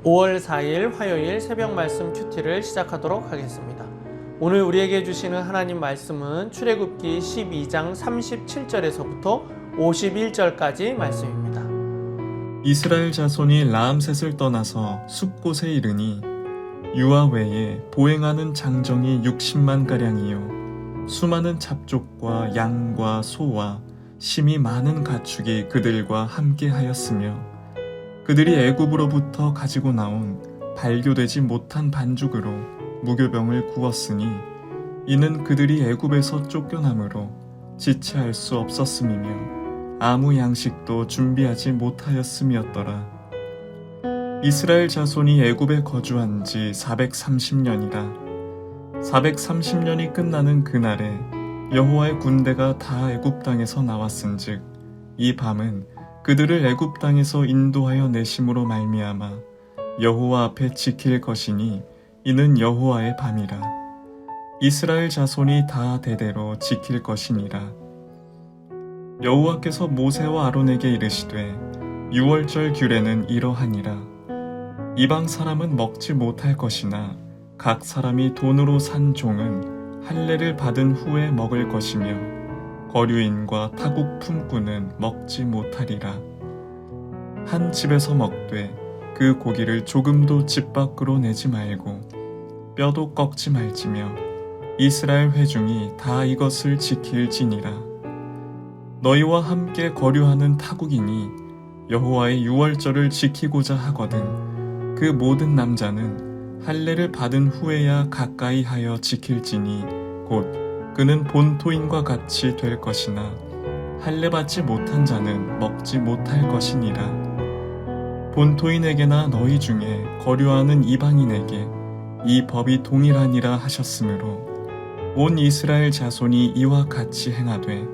5월 4일 화요일 새벽 말씀 큐티를 시작하도록 하겠습니다. 오늘 우리에게 주시는 하나님 말씀은 출애굽기 12장 37절에서부터 51절까지 말씀입니다. 이스라엘 자손이 라암셋을 떠나서 숲곳에 이르니 유아 외에 보행하는 장정이 60만 가량이요 수많은 잡족과 양과 소와 심히 많은 가축이 그들과 함께 하였으며 그들이 애굽으로부터 가지고 나온 발교되지 못한 반죽으로 무교병을 구웠으니 이는 그들이 애굽에서 쫓겨남으로 지체할 수 없었음이며 아무 양식도 준비하지 못하였음이었더라. 이스라엘 자손이 애굽에 거주한 지 430년이라 430년이 끝나는 그날에 여호와의 군대가 다 애굽 땅에서 나왔은즉 이 밤은 그들을 애굽 땅에서 인도하여 내심으로 말미암아 여호와 앞에 지킬 것이니 이는 여호와의 밤이라. 이스라엘 자손이 다 대대로 지킬 것이니라. 여호와께서 모세와 아론에게 이르시되 유월절 규례는 이러하니라. 이방 사람은 먹지 못할 것이나 각 사람이 돈으로 산 종은 할례를 받은 후에 먹을 것이며 거류인과 타국 품꾼은 먹지 못하리라. 한 집에서 먹되 그 고기를 조금도 집 밖으로 내지 말고 뼈도 꺾지 말지며 이스라엘 회중이 다 이것을 지킬지니라. 너희와 함께 거류하는 타국인이 여호와의 유월절을 지키고자 하거든 그 모든 남자는 할례를 받은 후에야 가까이 하여 지킬지니 곧 그는 본토인과 같이 될 것이나 할례 받지 못한 자는 먹지 못할 것이니라. 본토인에게나 너희 중에 거류하는 이방인에게 이 법이 동일하니라 하셨으므로 온 이스라엘 자손이 이와 같이 행하되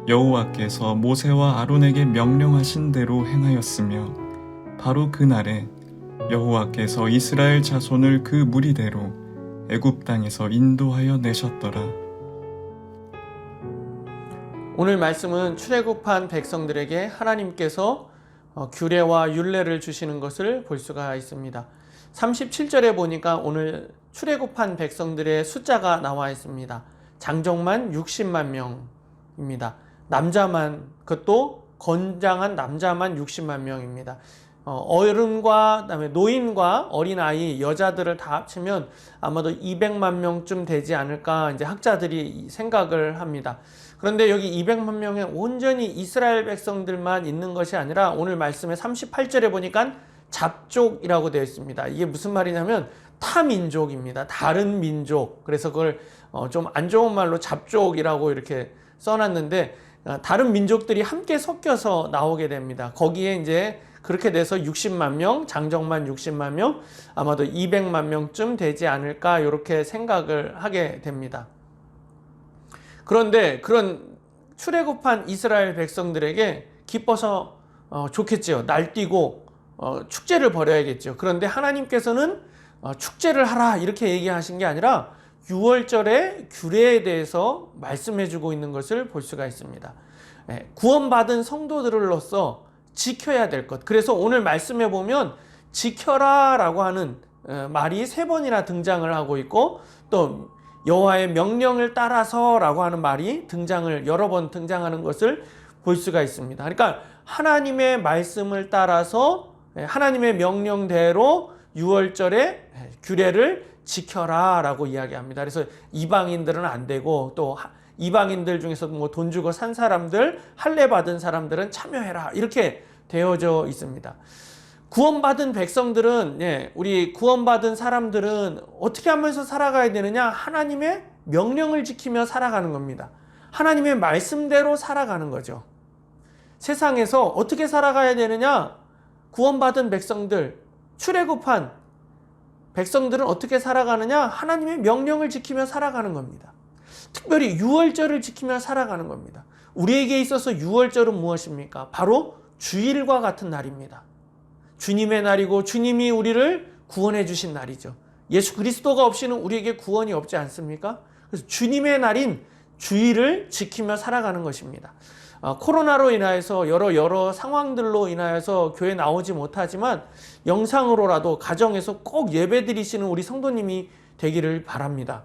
여호와께서 모세와 아론에게 명령하신 대로 행하였으며 바로 그날에 여호와께서 이스라엘 자손을 그 무리대로 애굽 땅에서 인도하여 내셨더라. 오늘 말씀은 출애굽한 백성들에게 하나님께서 규례와 율례를 주시는 것을 볼 수가 있습니다. 37절에 보니까 오늘 출애굽한 백성들의 숫자가 나와 있습니다. 장정만 60만 명입니다. 남자만, 그것도 건장한 남자만 60만 명입니다. 어른과 그다음에 노인과 어린아이, 여자들을 다 합치면 아마도 200만 명쯤 되지 않을까 이제 학자들이 생각을 합니다. 그런데 여기 200만 명에 온전히 이스라엘 백성들만 있는 것이 아니라 오늘 말씀에 38절에 보니까 잡족이라고 되어 있습니다. 이게 무슨 말이냐면 타민족입니다. 다른 민족. 그래서 그걸 좀 안 좋은 말로 잡족이라고 이렇게 써놨는데 다른 민족들이 함께 섞여서 나오게 됩니다. 거기에 이제 그렇게 돼서 60만 명, 장정만 60만 명, 아마도 200만 명쯤 되지 않을까 이렇게 생각을 하게 됩니다. 그런데 그런 출애굽한 이스라엘 백성들에게 기뻐서 좋겠지요. 날뛰고 축제를 벌여야겠죠. 그런데 하나님께서는 축제를 하라 이렇게 얘기하신 게 아니라 유월절의 규례에 대해서 말씀해주고 있는 것을 볼 수가 있습니다. 구원받은 성도들로서 지켜야 될 것. 그래서 오늘 말씀해 보면 지켜라 라고 하는 말이 3번이나 등장을 하고 있고 또 여호와의 명령을 따라서 라고 하는 말이 여러 번 등장하는 것을 볼 수가 있습니다. 그러니까 하나님의 말씀을 따라서 하나님의 명령대로 유월절의 규례를 지켜라 라고 이야기합니다. 그래서 이방인들은 안 되고 또 이방인들 중에서 뭐 돈 주고 산 사람들, 할례 받은 사람들은 참여해라 이렇게 되어져 있습니다. 구원받은 백성들은 우리 구원받은 사람들은 어떻게 하면서 살아가야 되느냐? 하나님의 명령을 지키며 살아가는 겁니다. 하나님의 말씀대로 살아가는 거죠. 세상에서 어떻게 살아가야 되느냐? 구원받은 백성들, 출애굽한 백성들은 어떻게 살아가느냐? 하나님의 명령을 지키며 살아가는 겁니다. 특별히 유월절을 지키며 살아가는 겁니다. 우리에게 있어서 유월절은 무엇입니까? 바로 주일과 같은 날입니다. 주님의 날이고 주님이 우리를 구원해 주신 날이죠. 예수 그리스도가 없이는 우리에게 구원이 없지 않습니까? 그래서 주님의 날인 주일을 지키며 살아가는 것입니다. 코로나로 인하여서 여러 상황들로 인하여서 교회 나오지 못하지만 영상으로라도 가정에서 꼭 예배 드리시는 우리 성도님이 되기를 바랍니다.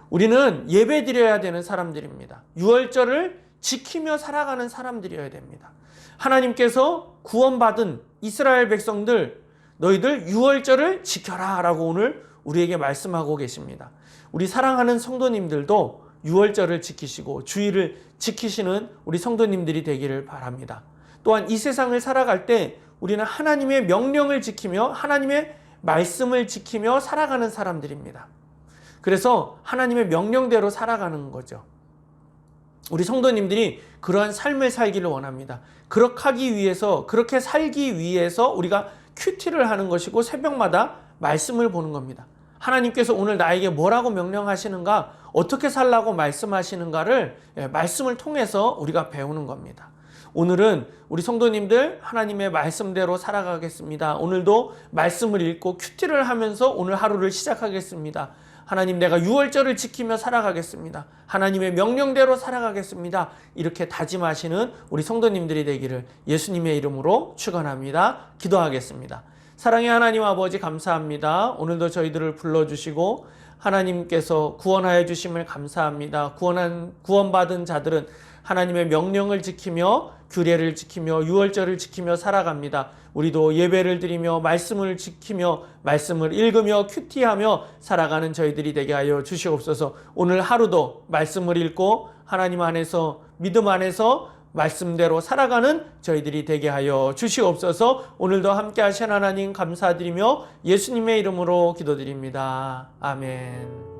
우리는 예배 드려야 되는 사람들입니다. 유월절을 지키며 살아가는 사람들이어야 됩니다. 하나님께서 구원받은 이스라엘 백성들, 너희들 유월절을 지켜라 라고 오늘 우리에게 말씀하고 계십니다. 우리 사랑하는 성도님들도 유월절을 지키시고 주일을 지키시는 우리 성도님들이 되기를 바랍니다. 또한 이 세상을 살아갈 때 우리는 하나님의 명령을 지키며 하나님의 말씀을 지키며 살아가는 사람들입니다. 그래서 하나님의 명령대로 살아가는 거죠. 우리 성도님들이 그러한 삶을 살기를 원합니다. 그렇게 살기 위해서 우리가 큐티를 하는 것이고 새벽마다 말씀을 보는 겁니다. 하나님께서 오늘 나에게 뭐라고 명령하시는가, 어떻게 살라고 말씀하시는가를 말씀을 통해서 우리가 배우는 겁니다. 오늘은 우리 성도님들 하나님의 말씀대로 살아가겠습니다. 오늘도 말씀을 읽고 큐티를 하면서 오늘 하루를 시작하겠습니다. 하나님, 내가 유월절을 지키며 살아가겠습니다. 하나님의 명령대로 살아가겠습니다. 이렇게 다짐하시는 우리 성도님들이 되기를 예수님의 이름으로 축원합니다. 기도하겠습니다. 사랑의 하나님 아버지, 감사합니다. 오늘도 저희들을 불러주시고 하나님께서 구원하여 주심을 감사합니다. 구원받은 자들은 하나님의 명령을 지키며 규례를 지키며 유월절을 지키며 살아갑니다. 우리도 예배를 드리며 말씀을 지키며 말씀을 읽으며 큐티하며 살아가는 저희들이 되게 하여 주시옵소서. 오늘 하루도 말씀을 읽고 하나님 안에서, 믿음 안에서 말씀대로 살아가는 저희들이 되게 하여 주시옵소서. 오늘도 함께 하신 하나님 감사드리며 예수님의 이름으로 기도드립니다. 아멘.